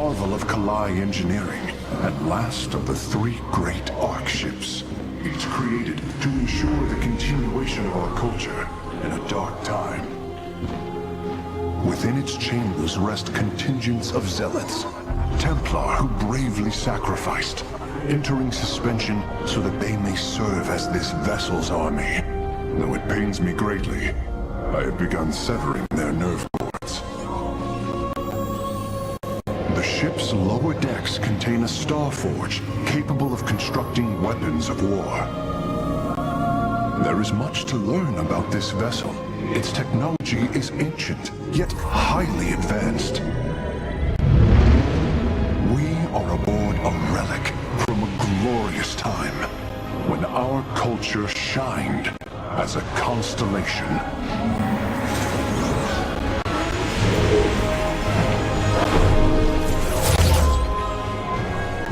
marvel of Kalai engineering, and last of the three great Ark ships, each created to ensure the continuation of our culture in a dark time. Within its chambers rest contingents of zealots, Templar who bravely sacrificed, entering suspension so that they may serve as this vessel's army. Though it pains me greatly, I have begun severing their nerve cords. The ship's lower decks contain a star forge capable of constructing weapons of war. There is much to learn about this vessel. Its technology is ancient, yet highly advanced. We are aboard a relic from a glorious time, when our culture shined as a constellation.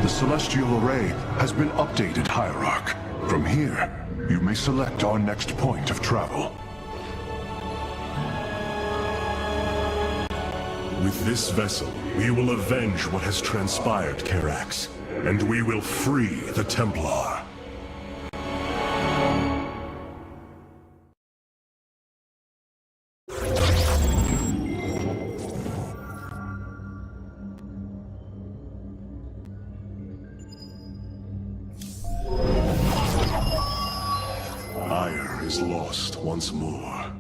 The celestial array has been updated, Hierarch. From here, you may select our next point of travel. With this vessel, we will avenge what has transpired, Karax, and we will free the Templar. Ire is lost once more.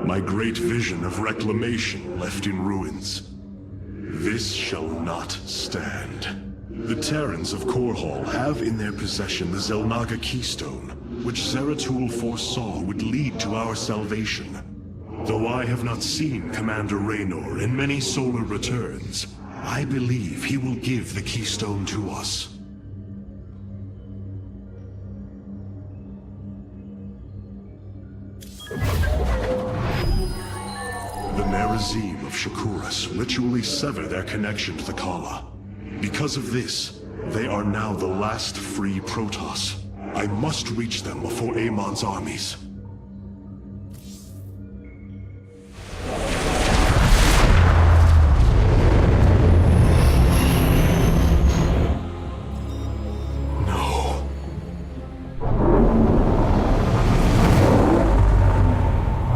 My great vision of reclamation left in ruins. This shall not stand. The Terrans of Korhal have in their possession the Zelnaga Keystone, which Zeratul foresaw would lead to our salvation. Though I have not seen Commander Raynor in many solar returns, I believe he will give the Keystone to us. The Nerazim of Shakuras ritually sever their connection to the Kala. Because of this, they are now the last free Protoss. I must reach them before Amon's armies. No.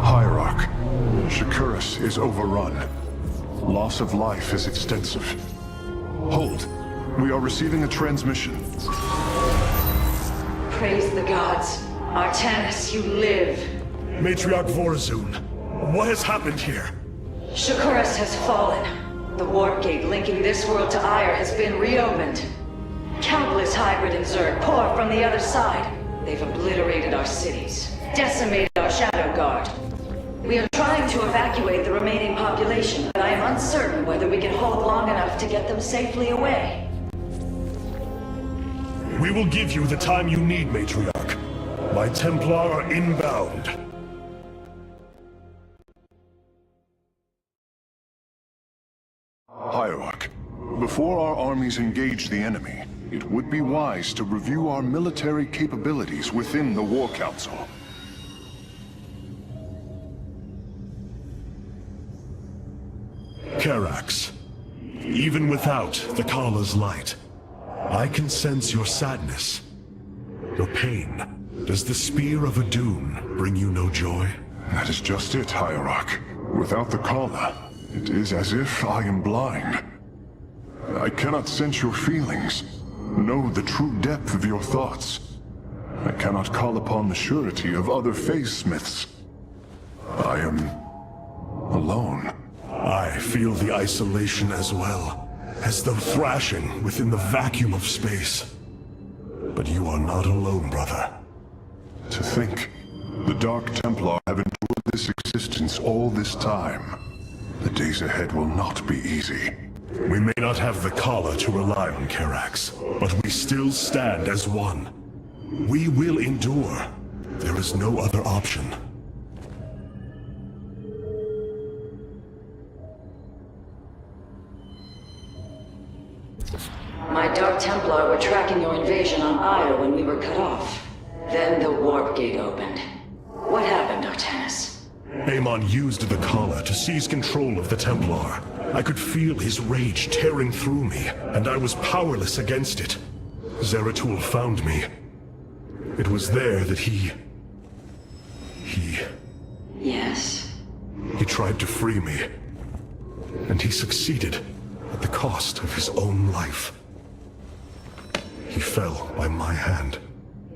Hierarch, Shakuras is overrun. Loss of life is extensive. Hold. We are receiving a transmission. Praise the gods. Artanis, you live. Matriarch Vorazun, what has happened here? Shakuras has fallen. The warp gate linking this world to Ire has been reopened. Countless hybrid and Zerg pour from the other side. They've obliterated our cities, decimated our Shadow Guard. We are trying to evacuate the remaining population, but I am uncertain whether we can hold long enough to get them safely away. We will give you the time you need, Matriarch. My Templar are inbound. Hierarch, before our armies engage the enemy, it would be wise to review our military capabilities within the War Council. Karax, even without the Kala's light, I can sense your sadness, your pain. Does the Spear of Adun bring you no joy? That is just it, Hierarch. Without the Kala, it is as if I am blind. I cannot sense your feelings, know the true depth of your thoughts. I cannot call upon the surety of other phase-smiths. I am alone. I feel the isolation as well, as though thrashing within the vacuum of space. But you are not alone, brother. To think, the Dark Templar have endured this existence all this time. The days ahead will not be easy. We may not have the Kala to rely on, Karax, but we still stand as one. We will endure. There is no other option. My Dark Templar were tracking your invasion on Ire when we were cut off. Then the warp gate opened. What happened, Artanis? Amon used the Kala to seize control of the Templar. I could feel his rage tearing through me, and I was powerless against it. Zeratul found me. It was there that he... Yes? He tried to free me. And he succeeded at the cost of his own life. He fell by my hand.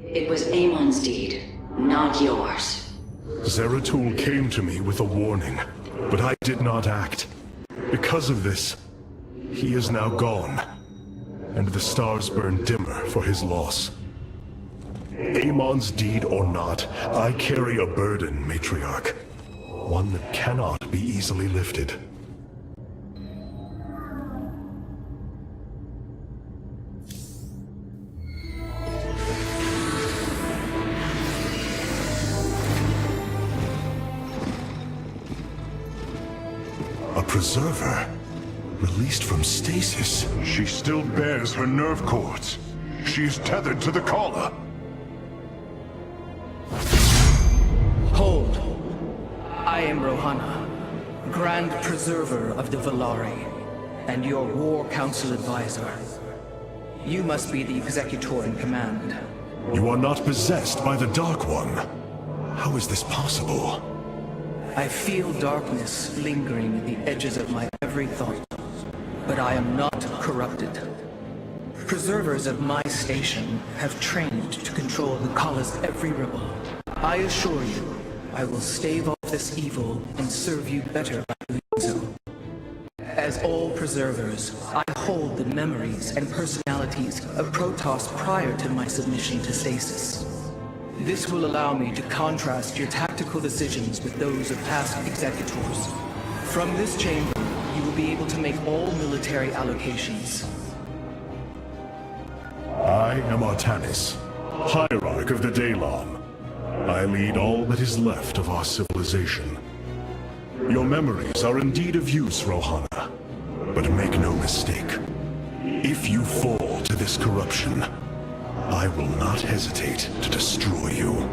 It was Amon's deed, not yours. Zeratul came to me with a warning, but I did not act. Because of this, he is now gone, and the stars burn dimmer for his loss. Amon's deed or not, I carry a burden, Matriarch. One that cannot be easily lifted. A preserver? Released from stasis? She still bears her nerve cords. She is tethered to the collar. Hold. I am Rohana, Grand Preserver of the Valari, and your War Council Advisor. You must be the Executor in command. You are not possessed by the Dark One. How is this possible? I feel darkness lingering at the edges of my every thought, but I am not corrupted. Preservers of my station have trained to control the Kala's every ripple. I assure you, I will stave off this evil and serve you better by doing so. As all preservers, I hold the memories and personalities of Protoss prior to my submission to stasis. This will allow me to contrast your tactical decisions with those of past executors. From this chamber, you will be able to make all military allocations. I am Artanis, Hierarch of the Daylon. I lead all that is left of our civilization. Your memories are indeed of use, Rohana. But make no mistake. If you fall to this corruption, I will not hesitate to destroy you.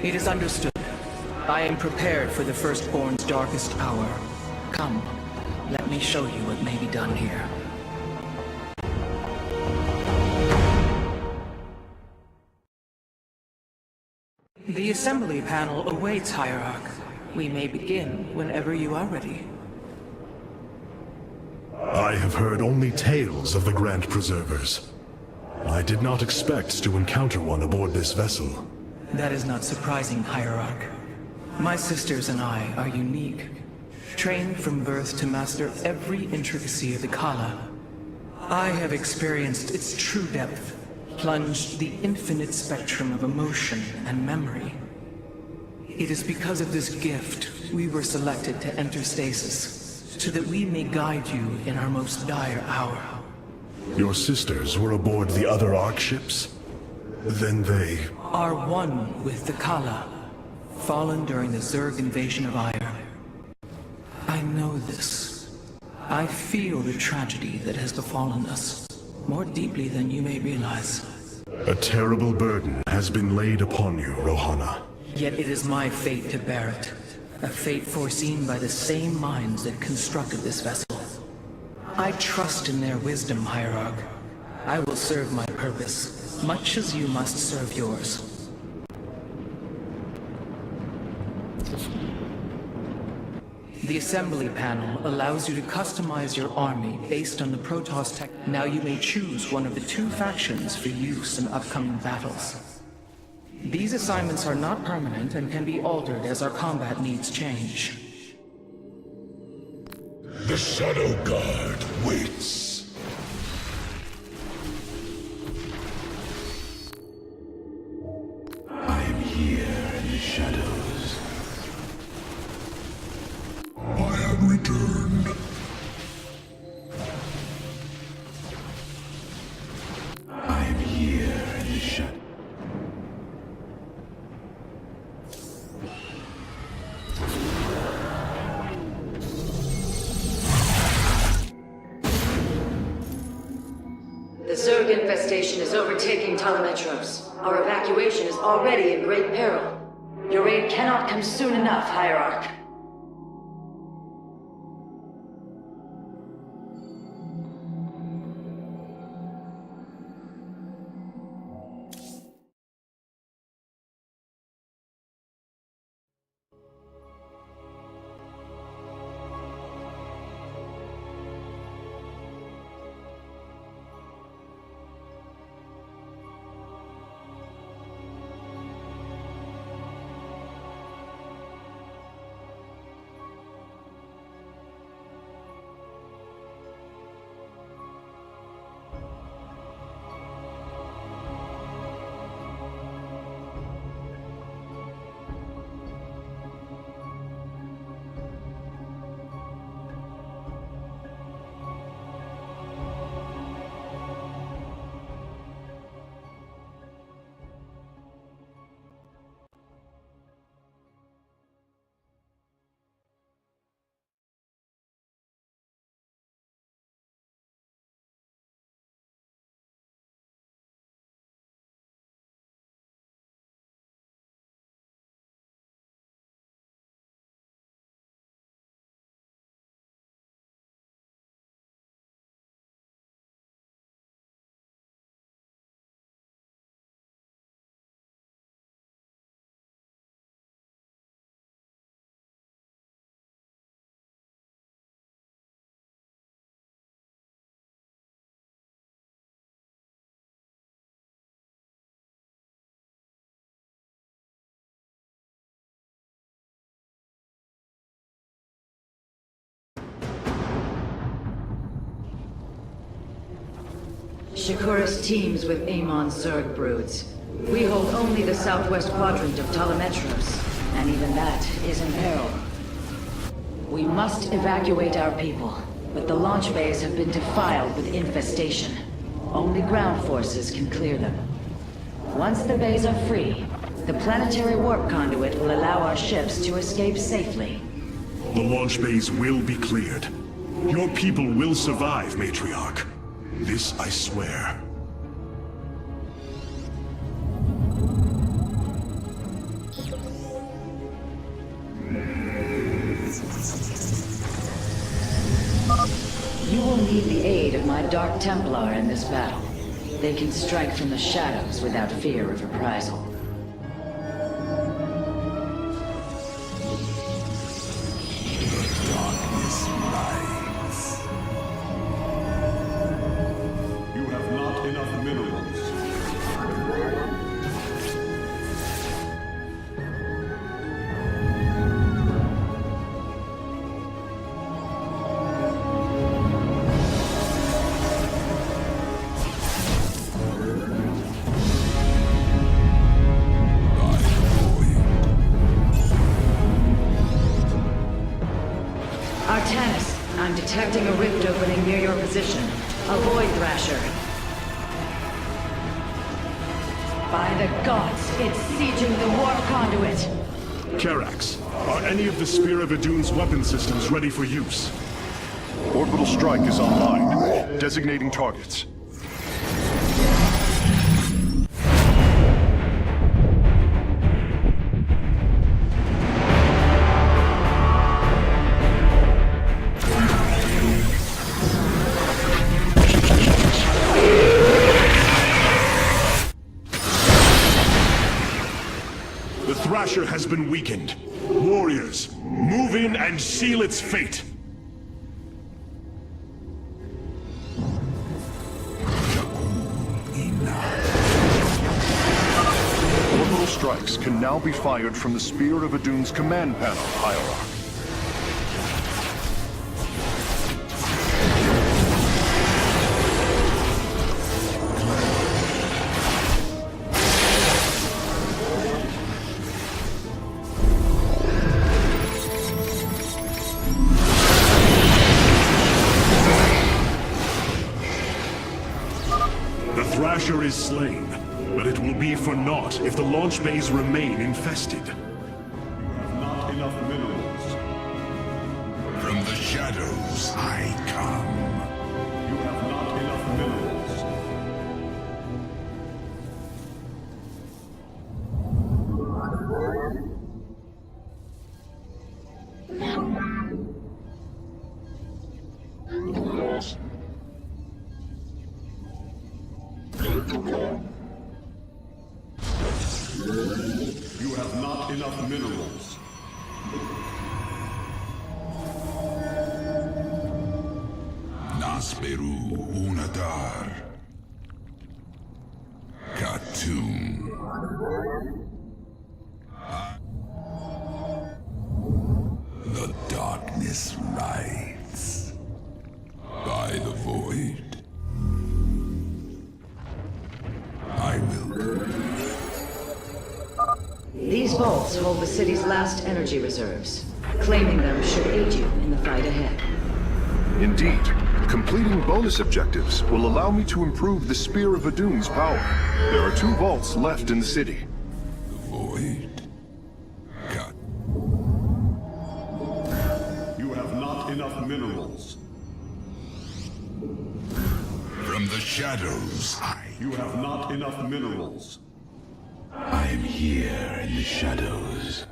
It is understood. I am prepared for the Firstborn's darkest hour. Come, let me show you what may be done here. The assembly panel awaits, Hierarch. We may begin whenever you are ready. I have heard only tales of the Grand Preservers. I did not expect to encounter one aboard this vessel. That is not surprising, Hierarch. My sisters and I are unique, trained from birth to master every intricacy of the Kala. I have experienced its true depth, plunged the infinite spectrum of emotion and memory. It is because of this gift we were selected to enter stasis, so that we may guide you in our most dire hour. Your sisters were aboard the other Ark ships? Then they... are one with the Kala, fallen during the Zerg invasion of Aiur. I know this. I feel the tragedy that has befallen us, more deeply than you may realize. A terrible burden has been laid upon you, Rohana. Yet it is my fate to bear it. A fate foreseen by the same minds that constructed this vessel. I trust in their wisdom, Hierarch. I will serve my purpose, much as you must serve yours. The assembly panel allows you to customize your army based on the Protoss tech. Now you may choose one of the two factions for use in upcoming battles. These assignments are not permanent and can be altered as our combat needs change. The Shadow Guard waits. I am here in the shadows. I have returned. I am here in the shadows. The Zerg infestation is overtaking Telemetros. Our evacuation is already in great peril. Your aid cannot come soon enough, Hierarch. Shakuras teems with Amon Zerg broods. We hold only the southwest quadrant of Telemetros, and even that is in peril. We must evacuate our people, but the launch bays have been defiled with infestation. Only ground forces can clear them. Once the bays are free, the planetary warp conduit will allow our ships to escape safely. The launch bays will be cleared. Your people will survive, Matriarch. This I swear. You will need the aid of my Dark Templar in this battle. They can strike from the shadows without fear of reprisal. You have not enough minerals. Artanis, I'm detecting a rift opening near your position. Avoid Thrasher. By the gods, it's sieging the warp conduit. Karax, are any of the Spear of Idun's weapon systems ready for use? Orbital strike is online. Designating targets. The Thrasher has been weakened. Warriors, move in and seal its fate. Orbital strikes can now be fired from the Spear of Idun's command panel, Hierarch. The Thrasher is slain, but it will be for naught if the launch bays remain infested. You have not enough minerals. From the shadows I come. You have not enough minerals. You have not enough minerals. Nasperu Unadar. Khatum. The darkness rides. By the void. I will. These vaults hold the city's last energy reserves. Claiming them should aid you in the fight ahead. Indeed. Completing bonus objectives will allow me to improve the Spear of Idun's power. There are 2 vaults left in the city. The void. Cut. You have not enough minerals. From the shadows I. You have not enough minerals. I am here in the shadows.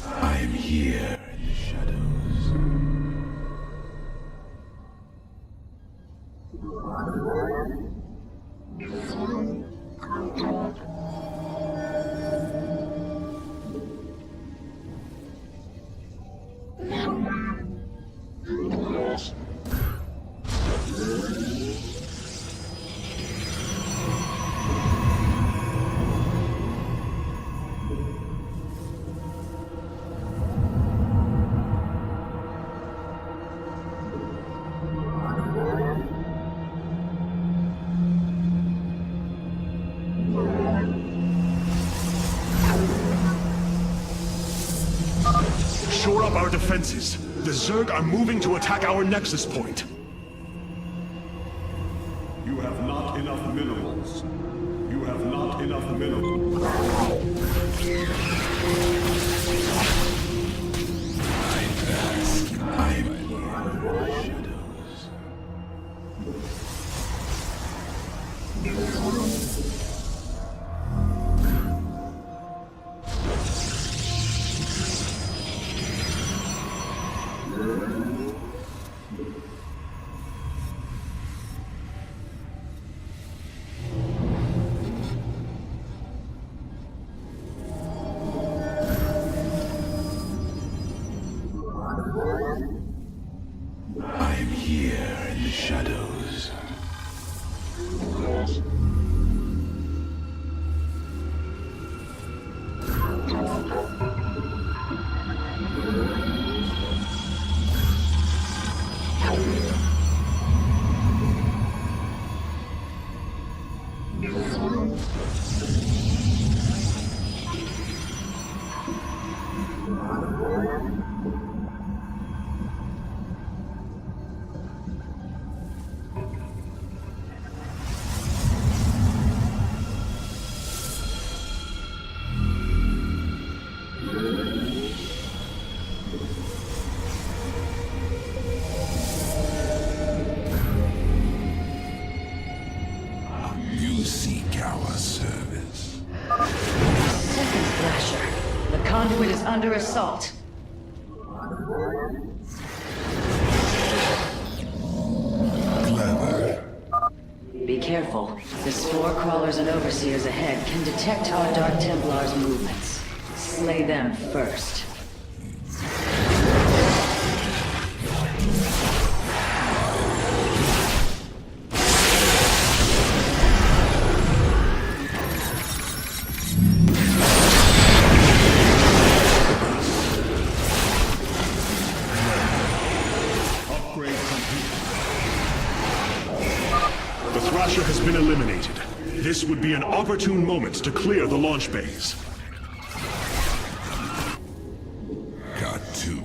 I am here in the shadows. Shore up our defenses. The Zerg are moving to attack our nexus point. You have not enough minerals. You have not enough minerals. I am here in the shadows. You seek our service. Second Thrasher. The conduit is under assault. Clever. Be careful. The Spore Crawlers and Overseers ahead can detect our Dark Templars' movements. Slay them first. Upgrade complete. The Thrasher has been eliminated. This would be an opportune moment to clear the launch bays. Got two.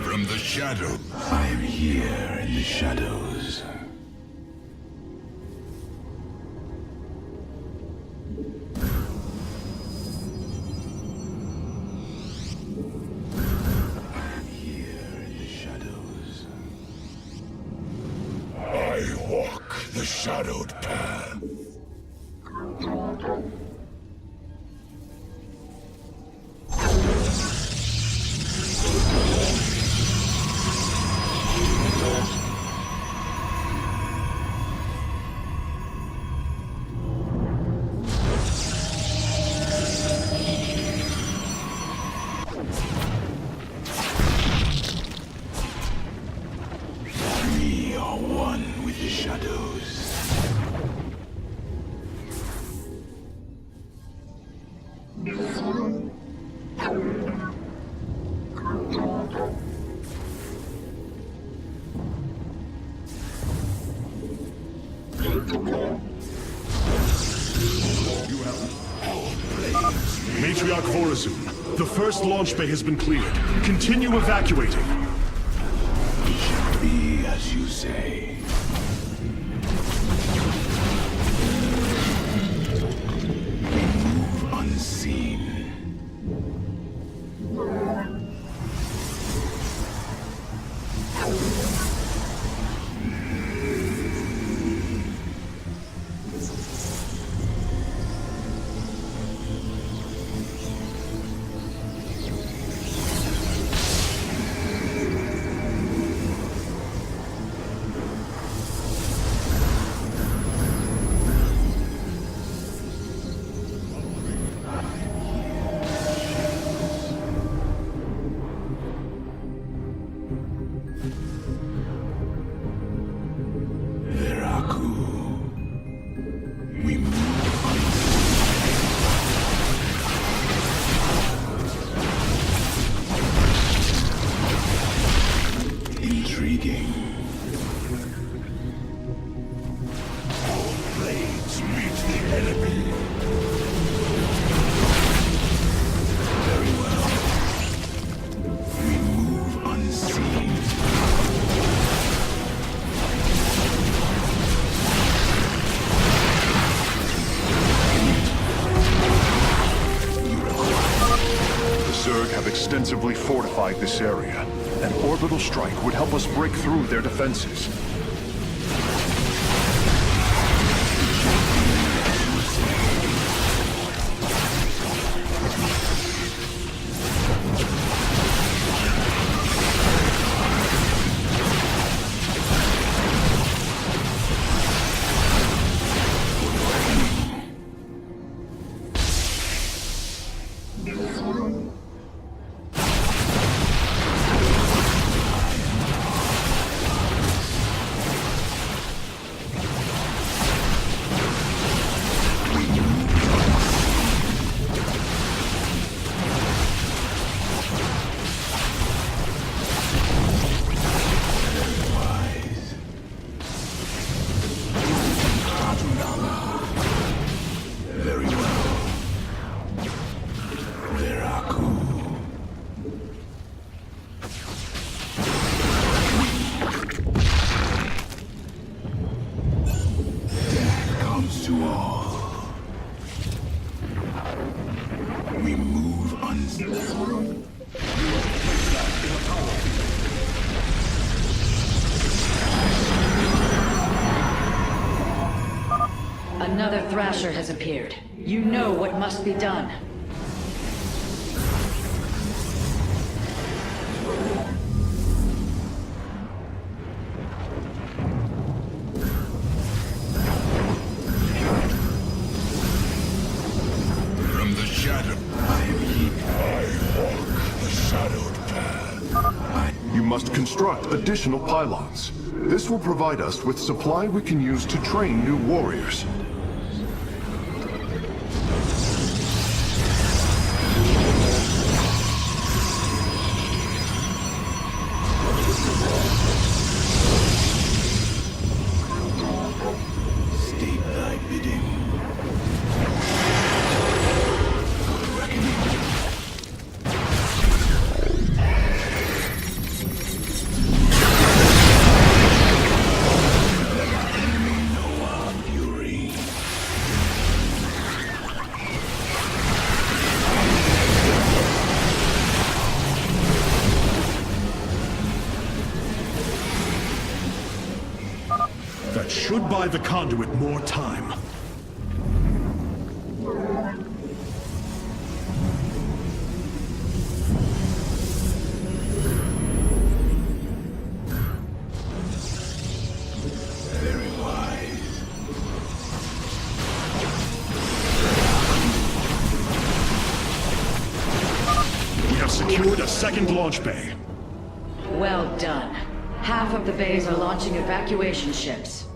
From the shadow. I am here in the shadows. I walk the shadowed path. We are one with the shadows. Matriarch Horazun, the first launch bay has been cleared. Continue evacuating. It shall be as you say. We move unseen. Intriguing. All blades meet the enemy. Very well. We move unseen. The Zerg have extensively fortified this area. An orbital strike would help us break through their defenses. We move unseen. Another Thrasher has appeared. You know what must be done. From the shadow, I walk the shadowed path. You must construct additional pylons. This will provide us with supply we can use to train new warriors. State thy bidding. That should buy the conduit more time. Very wise. We have secured a second launch bay. Well done. Half of the bays are launching evacuation ships.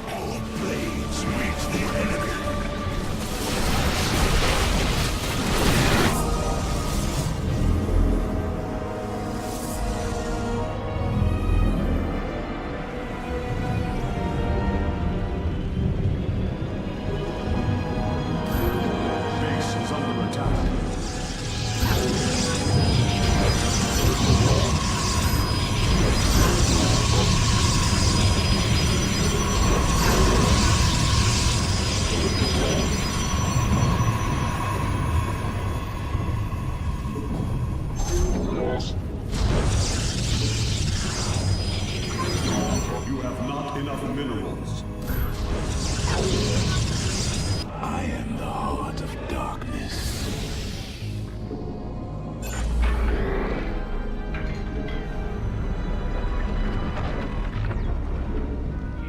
All blades meet the enemy. Base is under attack. You have not enough minerals. I am the heart of darkness.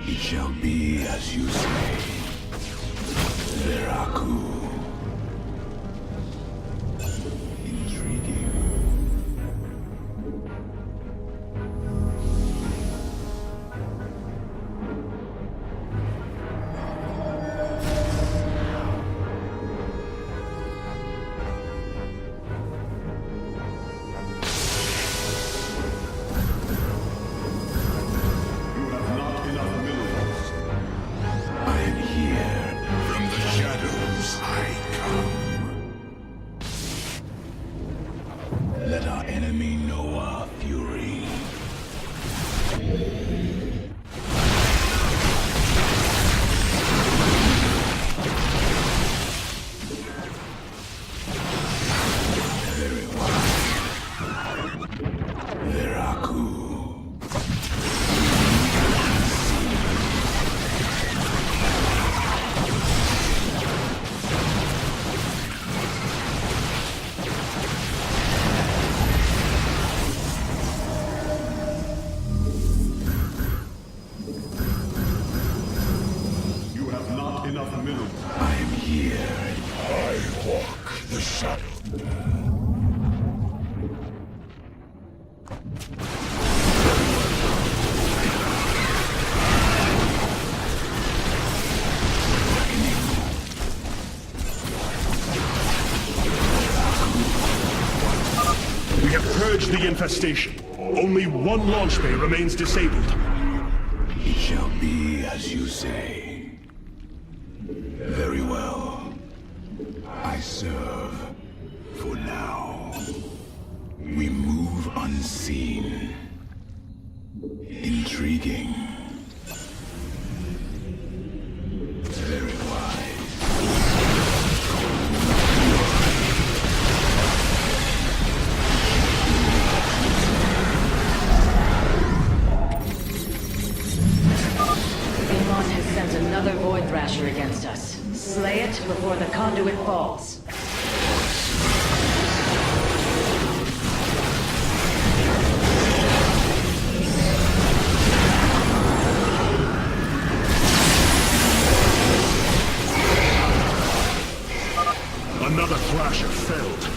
It shall be as you say. Veraku. Intriguing. You have not enough minerals. I am here. I walk the shadow. We have purged the infestation. Only one launch bay remains disabled. It shall be as you say. Very well. I serve for now. We move unseen. Intriguing. Very wise. Amon has sent another Void Thrasher against us. Slay it before the conduit falls. Another Thrasher felled.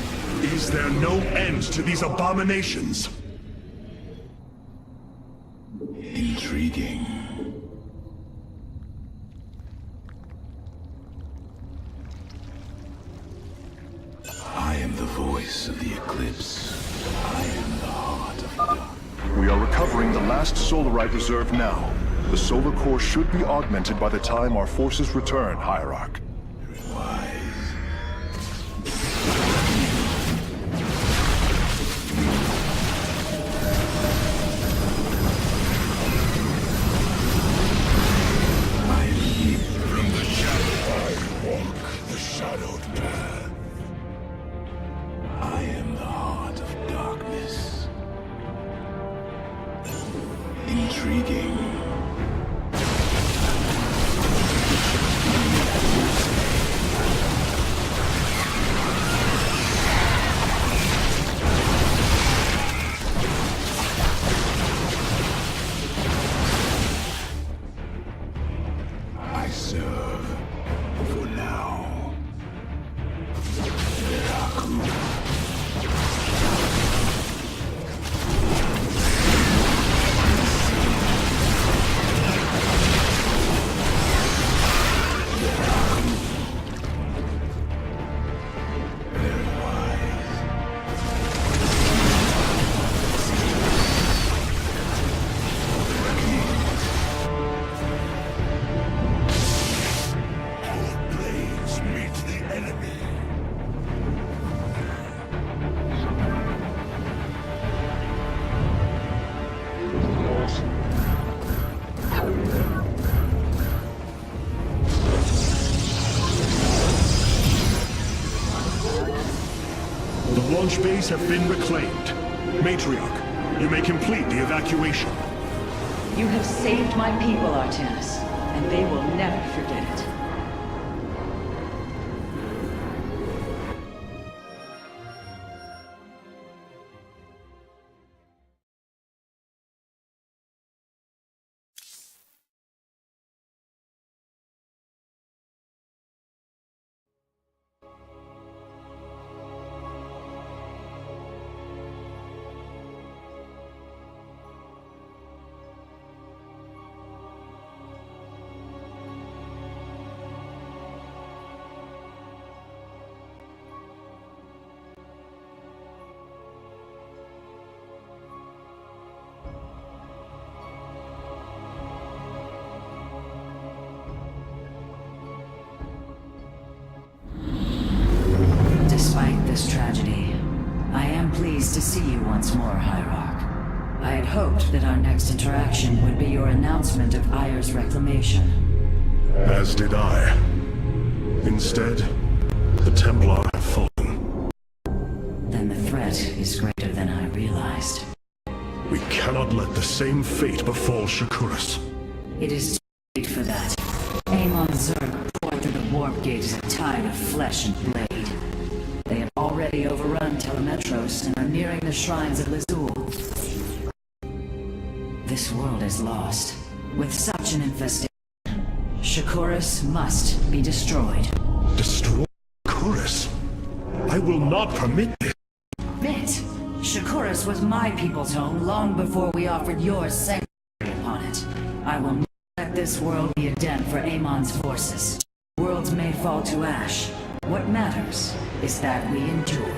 Is there no end to these abominations? Intriguing. I am the voice of the eclipse. I am the heart of dark. We are recovering the last Solarite reserve now. The solar core should be augmented by the time our forces return, Hierarch. Wise. I leap from the shadow. I walk the shadowed path. I am the heart of darkness. Intriguing. I serve for now. Veraku. Blades meet the enemy. The launch bays have been reclaimed. Matriarch, you may complete the evacuation. You have saved my people, Artanis, and they will never forget it. Despite this tragedy, I am pleased to see you once more, Hierarch. I had hoped that our next interaction would be your announcement of Ayer's reclamation. As did I. Instead, the Templar have fallen. Then the threat is greater than I realized. We cannot let the same fate befall Shakuras. It is too late for that. Amon Zerg poured through the warp gate is a tide of flesh and blade. They have already overrun Telemetros and are nearing the shrines of Lazul. This world is lost. With such an infestation, Shakuras must be destroyed. Destroy Shakuras? I will not permit this. Admit, Shakuras was my people's home long before we offered yours sanctuary upon it. I will not let this world be a den for Amon's forces. Worlds may fall to ash. What matters is that we endure.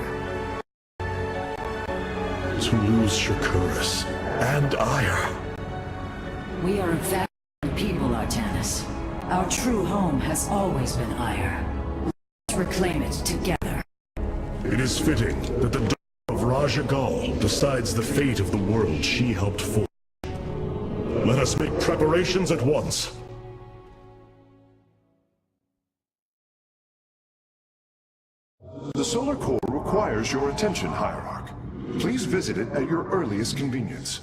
To lose Shakuras and Ire. We are a valiant people, Artanis. Our true home has always been Ire. Let's reclaim it together. It is fitting that the daughter of Raja Gal decides the fate of the world she helped form. Let us make preparations at once. The solar core requires your attention, Hierarch. Please visit it at your earliest convenience.